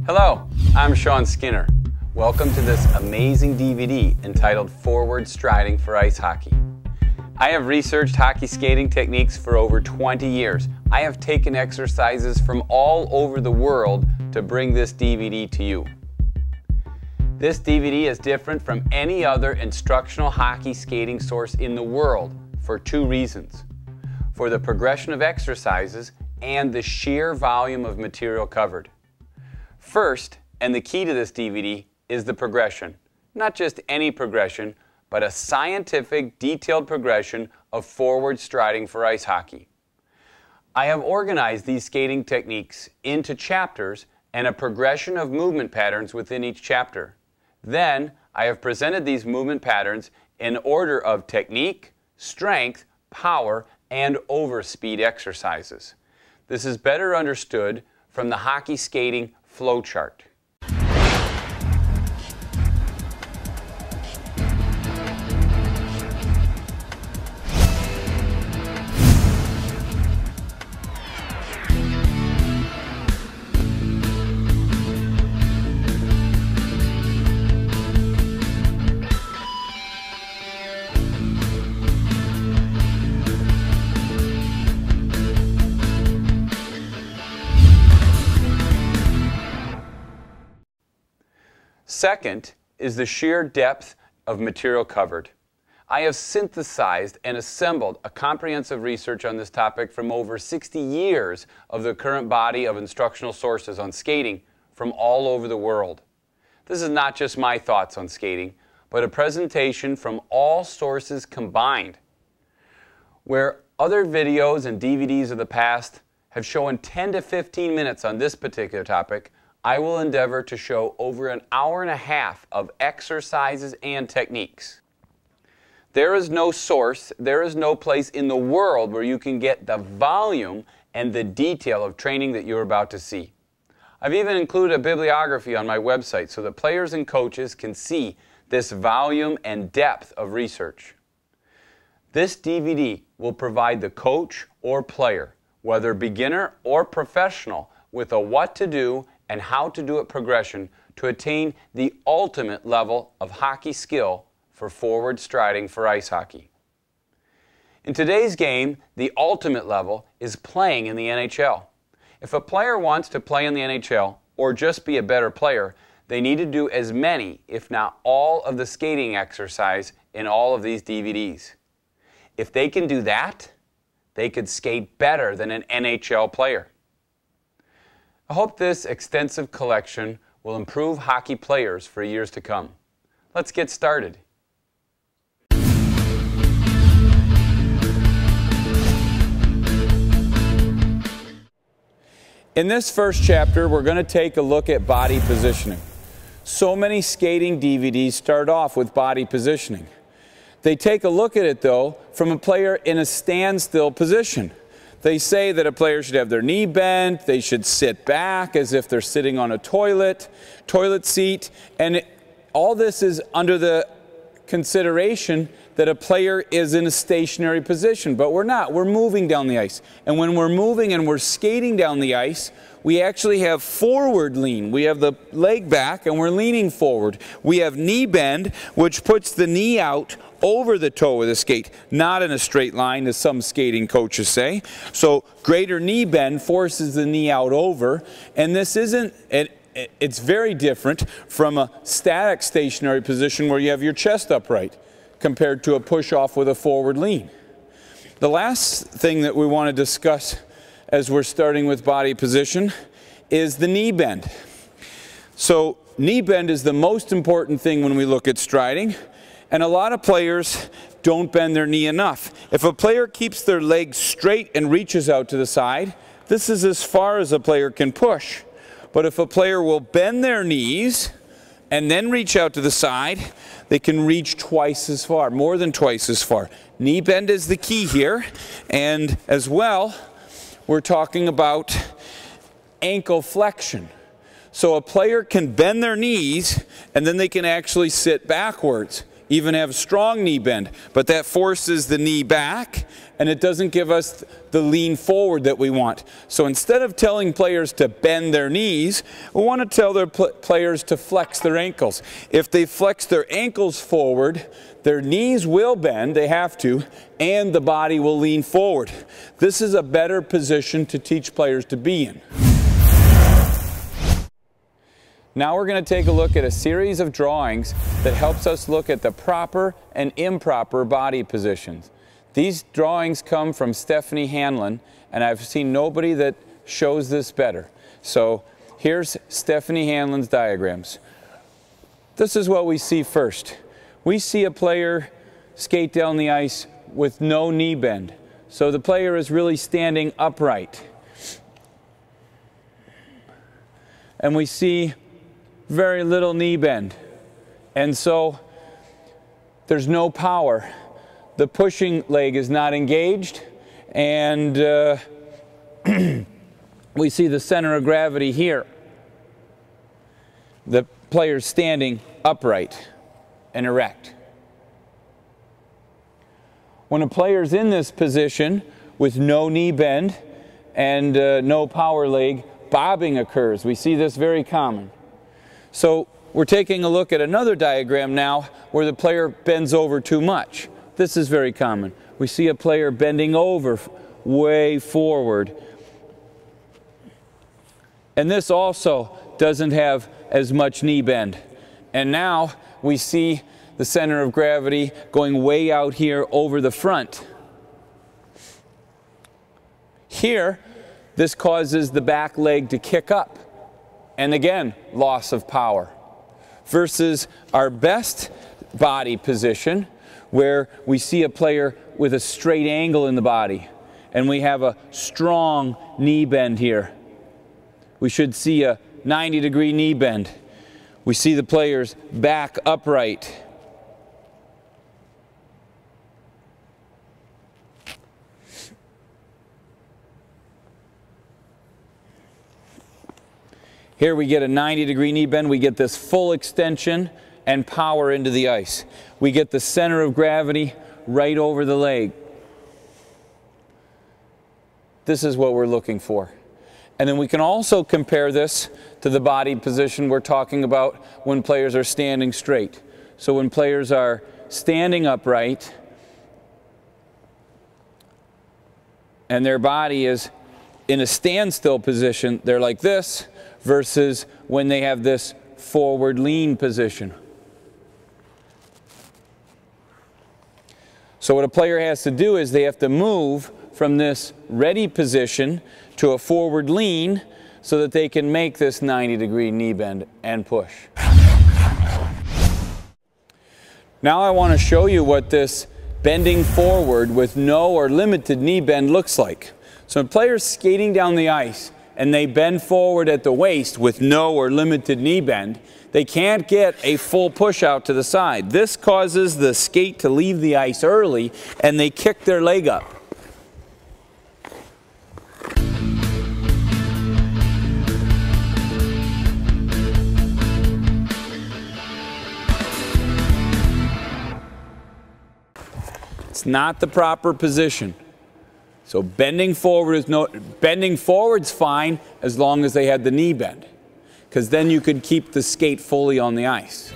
Hello, I'm Sean Skinner. Welcome to this amazing DVD entitled Forward Striding for Ice Hockey. I have researched hockey skating techniques for over 20 years. I have taken exercises from all over the world to bring this DVD to you. This DVD is different from any other instructional hockey skating source in the world for two reasons: for the progression of exercises and the sheer volume of material covered. First, and the key to this DVD, is the progression. Not just any progression, but a scientific, detailed progression of forward striding for ice hockey. I have organized these skating techniques into chapters and a progression of movement patterns within each chapter. Then, I have presented these movement patterns in order of technique, strength, power, and overspeed exercises. This is better understood from the hockey skating flowchart. Second is the sheer depth of material covered. I have synthesized and assembled a comprehensive research on this topic from over 60 years of the current body of instructional sources on skating from all over the world. This is not just my thoughts on skating, but a presentation from all sources combined. Where other videos and DVDs of the past have shown 10 to 15 minutes on this particular topic, I will endeavor to show over an hour and a half of exercises and techniques. There is no source, there is no place in the world where you can get the volume and the detail of training that you're about to see. I've even included a bibliography on my website so that players and coaches can see this volume and depth of research. This DVD will provide the coach or player, whether beginner or professional, with a what to do and how to do it progression to attain the ultimate level of hockey skill for forward striding for ice hockey. In today's game, the ultimate level is playing in the NHL. If a player wants to play in the NHL or just be a better player, they need to do as many, if not all, of the skating exercise in all of these DVDs. If they can do that, they could skate better than an NHL player. I hope this extensive collection will improve hockey players for years to come. Let's get started. In this first chapter, we're going to take a look at body positioning. So many skating DVDs start off with body positioning. They take a look at it, though, from a player in a standstill position. They say that a player should have their knee bent, they should sit back as if they're sitting on a toilet seat, and all this is under the consideration that a player is in a stationary position, but we're not. We're moving down the ice. And when we're moving and we're skating down the ice, we actually have forward lean. We have the leg back and we're leaning forward. We have knee bend, which puts the knee out over the toe of the skate, not in a straight line as some skating coaches say. So greater knee bend forces the knee out over, and this isn't, it's very different from a static stationary position where you have your chest upright compared to a push-off with a forward lean. The last thing that we want to discuss as we're starting with body position is the knee bend. So knee bend is the most important thing when we look at striding, and a lot of players don't bend their knee enough. If a player keeps their leg straight and reaches out to the side, this is as far as a player can push. But if a player will bend their knees and then reach out to the side, they can reach twice as far, more than twice as far. Knee bend is the key here, and as well, we're talking about ankle flexion. So a player can bend their knees and then they can actually sit backwards. even have strong knee bend, but that forces the knee back and it doesn't give us the lean forward that we want. So instead of telling players to bend their knees, we want to tell their players to flex their ankles. If they flex their ankles forward, their knees will bend, they have to, and the body will lean forward. This is a better position to teach players to be in. Now we're going to take a look at a series of drawings that helps us look at the proper and improper body positions. These drawings come from Stephanie Hanlon, and I've seen nobody that shows this better. So here's Stephanie Hanlon's diagrams. This is what we see first. We see a player skate down the ice with no knee bend. So the player is really standing upright. And we see very little knee bend. And so there's no power. The pushing leg is not engaged, and we see the center of gravity here. The player's standing upright and erect. When a player's in this position with no knee bend and no power leg, bobbing occurs. We see this very common. So we're taking a look at another diagram now where the player bends over too much. This is very common. We see a player bending over way forward. And this also doesn't have as much knee bend. And now we see the center of gravity going way out here over the front. Here, this causes the back leg to kick up. And again, loss of power. Versus our best body position, where we see a player with a straight angle in the body and we have a strong knee bend here. We should see a 90-degree knee bend. We see the player's back upright. Here we get a 90-degree knee bend. We get this full extension and power into the ice. We get the center of gravity right over the leg. This is what we're looking for. And then we can also compare this to the body position we're talking about when players are standing straight. So when players are standing upright and their body is in a standstill position, they're like this, versus when they have this forward lean position. So what a player has to do is they have to move from this ready position to a forward lean so that they can make this 90-degree knee bend and push. Now I want to show you what this bending forward with no or limited knee bend looks like. So a player's skating down the ice and they bend forward at the waist with no or limited knee bend, they can't get a full push out to the side. This causes the skate to leave the ice early and they kick their leg up. It's not the proper position. So bending forward's fine as long as they had the knee bend, because then you could keep the skate fully on the ice.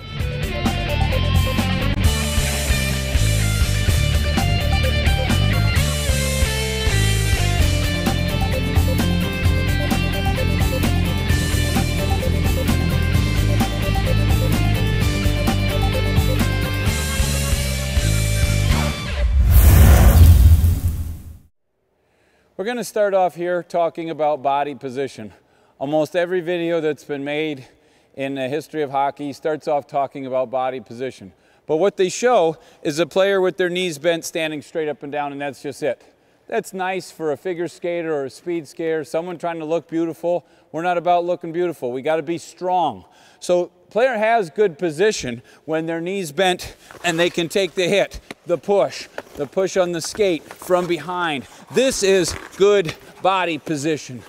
We're going to start off here talking about body position. Almost every video that's been made in the history of hockey starts off talking about body position. But what they show is a player with their knees bent standing straight up and down, and that's just it. That's nice for a figure skater or a speed skater, someone trying to look beautiful. We're not about looking beautiful. We got to be strong. So player has good position when their knees bent and they can take the hit, the push on the skate from behind. This is good body position.